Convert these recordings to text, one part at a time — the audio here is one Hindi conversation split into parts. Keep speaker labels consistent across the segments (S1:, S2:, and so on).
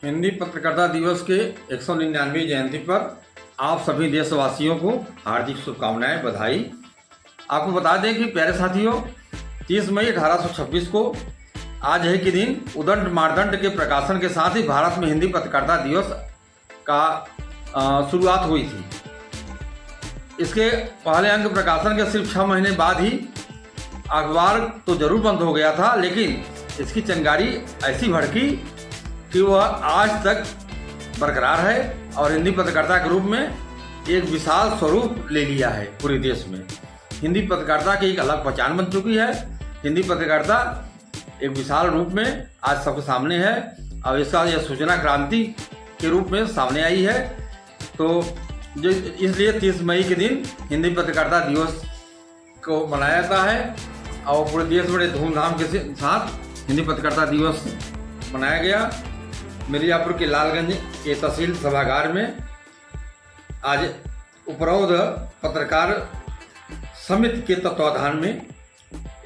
S1: हिंदी पत्रकारिता दिवस के 199वीं जयंती पर आप सभी देशवासियों को हार्दिक शुभकामनाएं, बधाई। आपको बता दें कि प्यारे साथियों, 30 मई 1826 को आज है के दिन उदंड मानदंड के प्रकाशन के साथ ही भारत में हिंदी पत्रकारिता दिवस का शुरुआत हुई थी। इसके पहले अंक प्रकाशन के सिर्फ 6 महीने बाद ही अखबार तो जरूर बंद हो गया था, लेकिन इसकी चिंगारी ऐसी भड़की कि वह आज तक बरकरार है और हिंदी पत्रकारिता के रूप में एक विशाल स्वरूप ले लिया है। पूरे देश में हिंदी पत्रकारिता की एक अलग पहचान बन चुकी है। हिंदी पत्रकारिता एक विशाल रूप में आज सबके सामने है और इसका यह सूचना क्रांति के रूप में सामने आई है। तो जो इसलिए 30 मई के दिन हिंदी पत्रकारिता दिवस को मनाया जाता है और पूरे देश बड़े धूमधाम के साथ हिंदी पत्रकारिता दिवस मनाया गया। मिर्जापुर के लालगंज के तहसील सभागार में आज उपरोक्त पत्रकार समिति के तत्वाधान में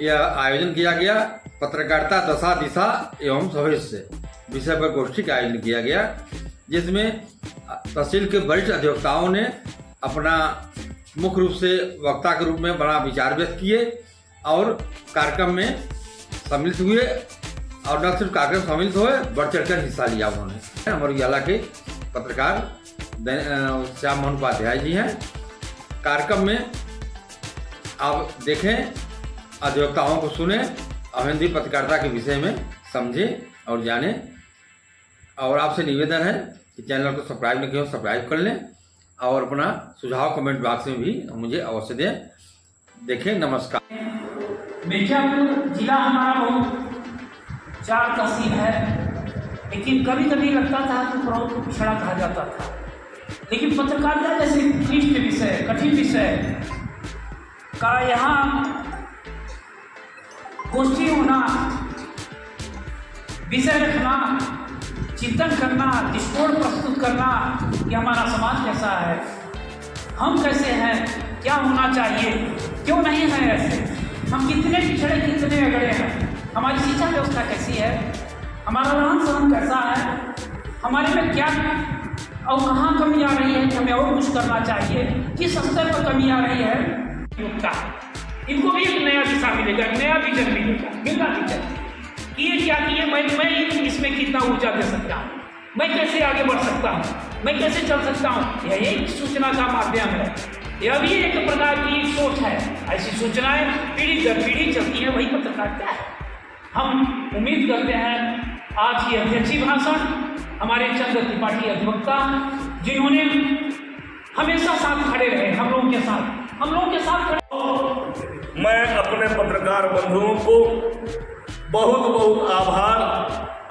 S1: यह आयोजन किया गया। पत्रकारिता दशा दिशा एवं भविष्य विषय पर गोष्ठी का आयोजन किया गया, जिसमें तहसील के वरिष्ठ अधिवक्ताओं ने अपना मुख्य रूप से वक्ता के रूप में बड़ा विचार व्यक्त किए और कार्यक्रम में सम्मिलित हुए। और न सिर्फ कार्यक्रम सम्मिलित हुए, बढ़ चढ़कर हिस्सा लिया उन्होंने। अमर उजाला के पत्रकार श्याम मोहन उपाध्याय जी हैं। कार्यक्रम में आप देखें, अधिवक्ताओं को सुने और हिंदी पत्रकारिता के विषय में समझें और जानें। और आपसे निवेदन है कि चैनल को सब्सक्राइब नहीं किया, सब्सक्राइब कर लें और अपना सुझाव कमेंट बॉक्स में भी मुझे अवश्य दें। देखें, नमस्कार।
S2: मिर्जापुर जिला हमारा बहुत 4 तहसील है, लेकिन कभी कभी लगता था कि बहुत पिछड़ा कहा जाता था। लेकिन पत्रकारिता जैसे क्लिष्ट विषय, कठिन विषय का यहाँ गोष्ठी होना, विषय रखना, चिंतन करना, दृष्टिकोण प्रस्तुत करना कि हमारा समाज कैसा है, हम कैसे हैं, क्या होना चाहिए, क्यों नहीं है ऐसे, हम कितने पिछड़े कितने अगड़े हैं, हमारी शिक्षा व्यवस्था कैसी है, हमारा रहन सहन कैसा है, हमारे में क्या और कहाँ कमी आ रही है कि हमें और कुछ करना चाहिए, किस स्तर पर कमी आ रही है। इनको भी एक नया दिशा मिलेगा, नया विजन मिलेगा विजन कि ये क्या किए, मैं इसमें कितना ऊर्जा दे सकता हूँ, मैं कैसे आगे बढ़ सकता हूँ, मैं कैसे चल सकता हूँ। यह एक सूचना का माध्यम है, यह भी एक प्रकार की सोच है। ऐसी सूचनाएं पीढ़ी दर पीढ़ी चलती है, वही पत्रकारिता है। हम उम्मीद करते हैं आज की अध्यक्षीय भाषण हमारे चंद्र त्रिपाठी अधिवक्ता, जिन्होंने हमेशा साथ खड़े रहे, हम लोगों के साथ खड़े।
S3: मैं अपने पत्रकार बंधुओं को बहुत बहुत आभार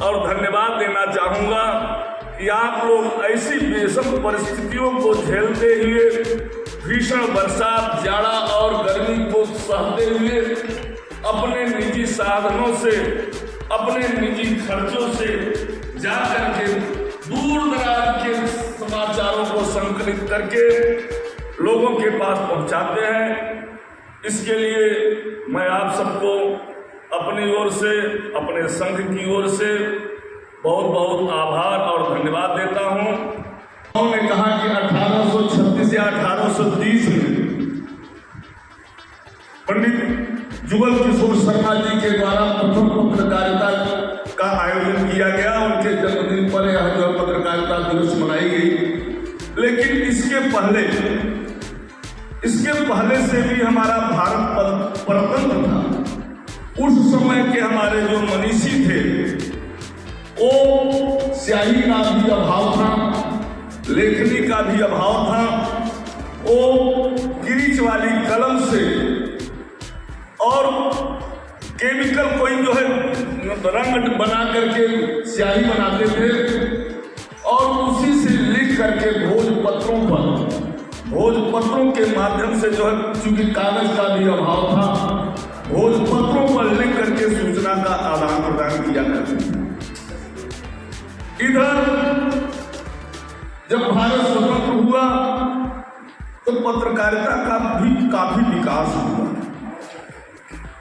S3: और धन्यवाद देना चाहूँगा कि आप लोग ऐसी विषम परिस्थितियों को झेलते हुए, भीषण बरसात, जाड़ा और गर्मी को सहते हुए, अपने निजी साधनों से, अपने निजी खर्चों से जाकर के दूर दराज के समाचारों को संकलित करके लोगों के पास पहुंचाते हैं। इसके लिए मैं आप सबको अपनी ओर से, अपने संघ की ओर से बहुत बहुत आभार और धन्यवाद देता हूं। उन्होंने कहा कि 1836 या 1830 में पंडित जुगल किशोर शर्मा जी के द्वारा प्रथम पत्रकारिता का आयोजन किया गया। उनके जन्मदिन पर यह जो पत्रकारिता दिवस मनाई गई। लेकिन इसके पहले से भी हमारा भारत परतंत्र था। उस समय के हमारे जो मनीषी थे, वो स्याही का भी अभाव था, लेखनी का भी अभाव था। वो गिरिच वाली कलम से और केमिकल कोई जो है रंग बना करके स्याही बनाते थे और उसी से लिख करके भोजपत्रों के माध्यम से जो है, चूंकि कागज का भी अभाव था, भोजपत्रों पर लिख करके सूचना का आदान प्रदान किया करते थे। इधर जब भारत स्वतंत्र हुआ तो पत्रकारिता का भी काफी विकास हुआ।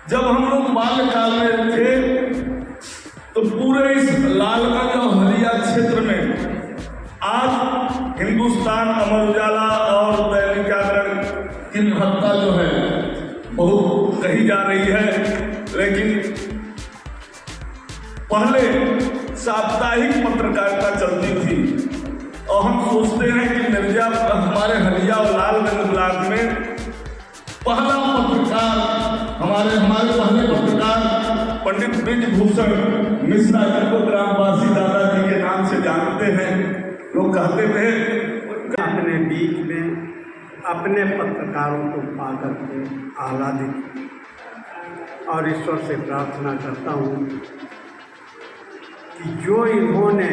S3: जब हम लोग बाल्यकाल में थे तो पूरे इस लालगंज और हलिया क्षेत्र में आज हिंदुस्तान, अमर उजाला और दैनिक जागरण की महत्ता जो है बहुत कही जा रही है, लेकिन पहले साप्ताहिक पत्रकारिता चलती थी और हम सोचते हैं कि मिर्जापुर हमारे हलिया और लालगंज ब्लॉक में पहला पत्रकार हमारे पहले पत्रकार पंडित ब्रिजभूषण मिश्रा जी को ग्रामवासी दादाजी के नाम से जानते हैं। लोग कहते थे
S4: अपने बीच में अपने पत्रकारों को पाकर के आह्लादित और ईश्वर से प्रार्थना करता हूँ कि जो इन्होंने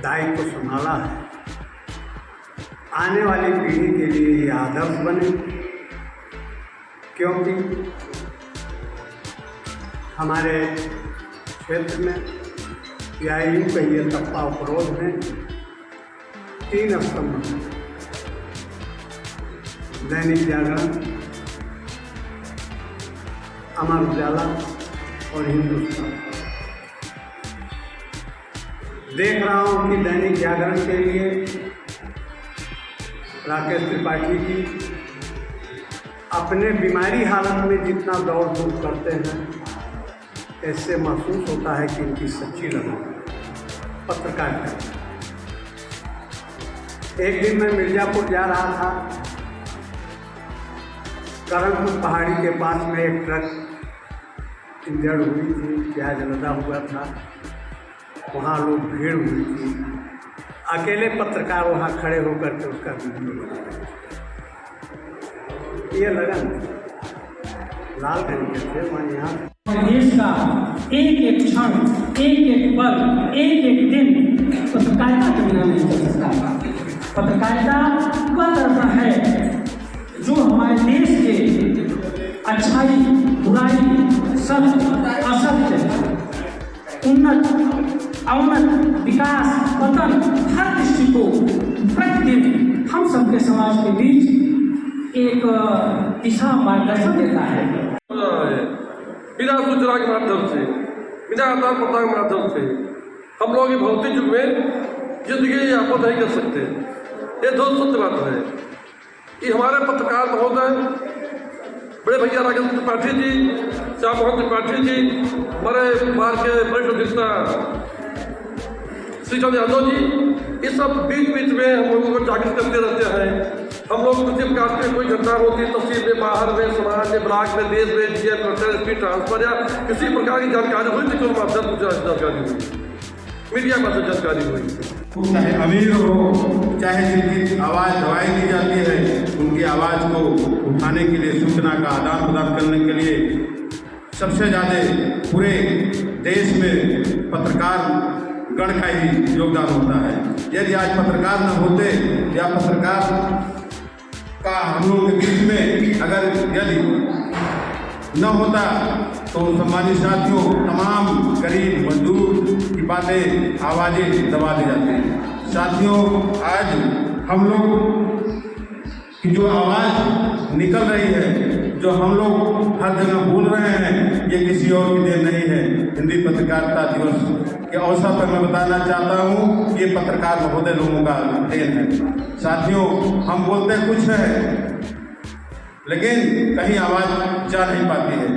S4: दायित्व संभाला है आने वाली पीढ़ी के लिए ये आदर्श बने, क्योंकि हमारे क्षेत्र में या यूँ कहिए तप्पा उपरोध में 3 स्तंभ हैं: दैनिक जागरण, अमर उजाला और हिंदुस्तान। देख रहा हूँ कि दैनिक जागरण के लिए राकेश त्रिपाठी जी अपने बीमारी हालत में जितना दौड़ धूप करते हैं, ऐसे महसूस होता है कि इनकी सच्ची लगन पत्रकारिता। एक दिन मैं मिर्जापुर जा रहा था, करणपुर पहाड़ी के पास में एक ट्रक इंजर्ड हुई थी, प्याज लदा हुआ था, वहाँ लोग भीड़ हुई थी। अकेले पत्रकार वहाँ खड़े होकर के उसका वीडियो बना रहे थे। ये लगन लालगंज के थे, मैं यहाँ
S2: देश का एक एक क्षण, एक एक पल, एक एक दिन पत्रकारिता के बिना नहीं चल सकता। पत्रकारिता वह दर्पण है जो हमारे देश के अच्छाई, बुराई, सत्य, असत्य, उन्नत, अवनत, विकास, पतन, हर दृष्टि को प्रतिदिन हम सबके समाज के बीच एक दिशा मार्गदर्शन देता है।
S5: बिना सूचना के माध्यम से, बिना आदान प्रदान के माध्यम से हम लोग ये भौतिक युग में जिंदगी यापन नहीं कर सकते। ये दो सत्य बात है कि हमारे पत्रकार महोदय बड़े भैया राकेश त्रिपाठी जी, श्याम मोहन त्रिपाठी जी, हमारे बाहर के वरिष्ठ अधिवक्ता श्रीचंद यादव जी, इस सब बीच बीच में हम लोगों को जागृत करते रहते हैं। हम लोग किसी प्रकार की कोई घटना होती है तहसील में, बाहर में, समाज में, ब्लॉक में, देश में, डीएम, कलेक्टर, एसपी, ट्रांसफर या किसी प्रकार की जानकारी हुई तो केवल माध्यम जानकारी हुई, मीडिया पर जानकारी हुई।
S6: चाहे अमीर हो, चाहे जिनकी आवाज़ दबाई दी जाती है, उनकी आवाज़ को उठाने के लिए, सूचना का आदान प्रदान करने के लिए सबसे ज़्यादा पूरे देश में पत्रकार गण का ही योगदान होता है। यदि आज पत्रकार न होते या पत्रकार का हम लोगों के बीच में अगर यदि न होता तो सम्मानित साथियों, तमाम गरीब मजदूर की बातें, आवाज़ें दबा दी जाती हैं। साथियों, आज हम लोग की जो आवाज़ निकल रही है, जो हम लोग हर जगह बोल रहे हैं, ये किसी और की देन नहीं है। हिंदी पत्रकारिता दिवस के अवसर पर मैं बताना चाहता हूँ कि ये पत्रकार महोदय लोगों का देन है। साथियों, हम बोलते कुछ है लेकिन कहीं आवाज़ जा नहीं पाती है,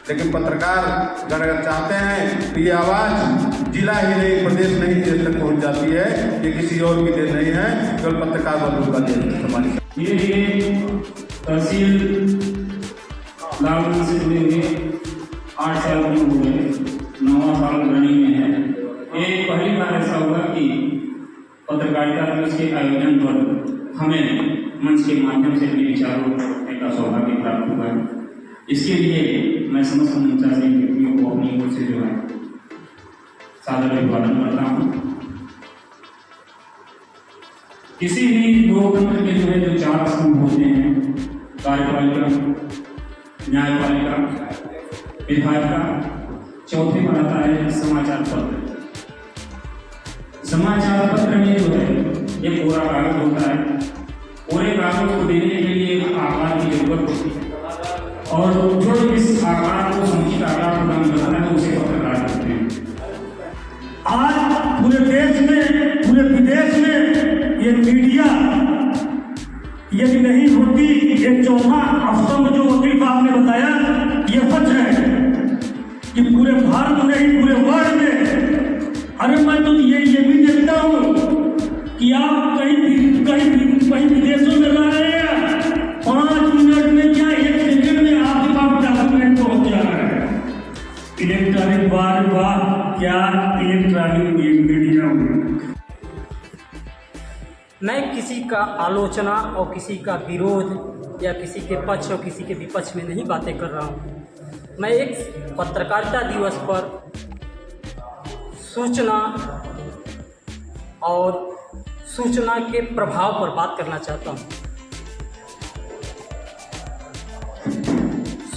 S6: लेकिन पत्रकार अगर चाहते हैं तो ये आवाज़ जिला ही नहीं, प्रदेश नहीं, देश तक पहुँच जाती है। ये किसी और की देन नहीं है, केवल पत्रकार बंधु का देन है। हमारी
S7: ये तहसील लालगंज से जुड़े हुए 8 साल हो गए, 9वां साल रनिंग में है। ये पहली बार ऐसा हुआ कि पत्रकारिता दिवस के आयोजन पर हमें मंच के माध्यम से अपने विचारों रखने का सौभाग्य प्राप्त हुआ है। इसके लिए मैं समस्त मंचासीन व्यक्तियों को अपनी ओर से जो है सादर अभिवादन करता हूँ। किसी भी लोकतंत्र के जो है जो 4 स्तंभ होते हैं, कार्यपालिका, न्यायपालिका, विधायिका, चौथे पर आता है समाचार पत्र। समाचार पत्र में जो है ये पूरा कागज होता है। पूरे कागज को देने के लिए एक आकार की जरूरत होती है और जो इस आकार को समुचित आकार प्रदान करता है उसे पत्रकार कहते हैं।
S2: आज
S8: पूरे देश में, पूरे विदेश में ये मीडिया यदि नहीं होती, ये चौथा स्तंभ जो वकील साहब ने बताया, ये सच है कि पूरे भारत में ही, पूरे वर्ल्ड में, अरे मैं तो ये भी देखता हूँ कि आप कहीं विदेशों में रह रहे हैं, 5 मिनट में क्या 1 सेकंड में आपके पास डॉक्यूमेंट पहुँच जा रहा है। इलेक्ट्रॉनिक वाह क्या इलेक्ट्रॉनिक मीडिया हुई।
S9: मैं किसी का आलोचना और किसी का विरोध या किसी के पक्ष और किसी के विपक्ष में नहीं बातें कर रहा हूँ। मैं एक पत्रकारिता दिवस पर सूचना और सूचना के प्रभाव पर बात करना चाहता हूँ।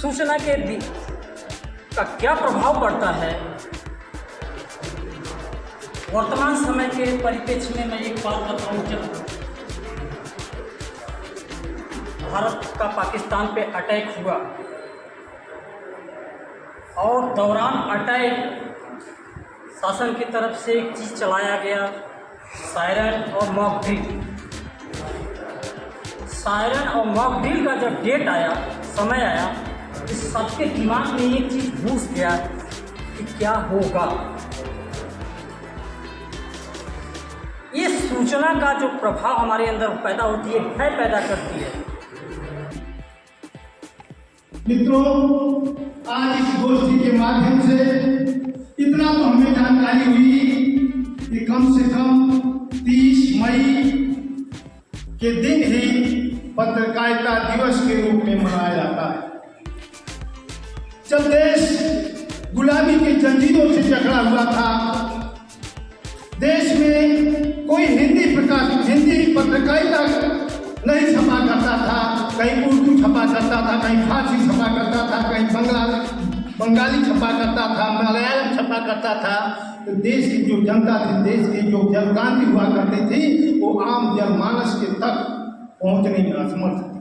S9: सूचना का क्या प्रभाव पड़ता है वर्तमान समय के परिप्रेक्ष्य में। मैं एक बात बताऊं, जब भारत का पाकिस्तान पे अटैक हुआ और दौरान अटैक शासन की तरफ से एक चीज़ चलाया गया, सायरन और मॉक ड्रिल। सायरन और मॉक ड्रिल का जब डेट आया, समय आया, तो सबके दिमाग में एक चीज़ घुस गया कि क्या होगा। ये सूचना का जो प्रभाव हमारे अंदर पैदा होती है, भय पैदा करती है।
S8: मित्रों, आज इस गोष्ठी के माध्यम से इतना तो हमें जानकारी हुई कि कम से कम 30 मई के दिन ही पत्रकारिता दिवस के रूप में मनाया जाता है। जब देश गुलामी की जंजीरों से जकड़ा हुआ था, देश में कोई हिंदी पत्रकारिता नहीं छपा करता था, कहीं उर्दू छपा करता था, कहीं फारसी छपा करता था, कहीं बंगाली छपा करता था, मलयालम छपा करता था, तो देश की जो जनता थी, देश की जो जनक्रांति हुआ करती थी, वो आम जनमानस के तक पहुंचने में असमर्थ थी।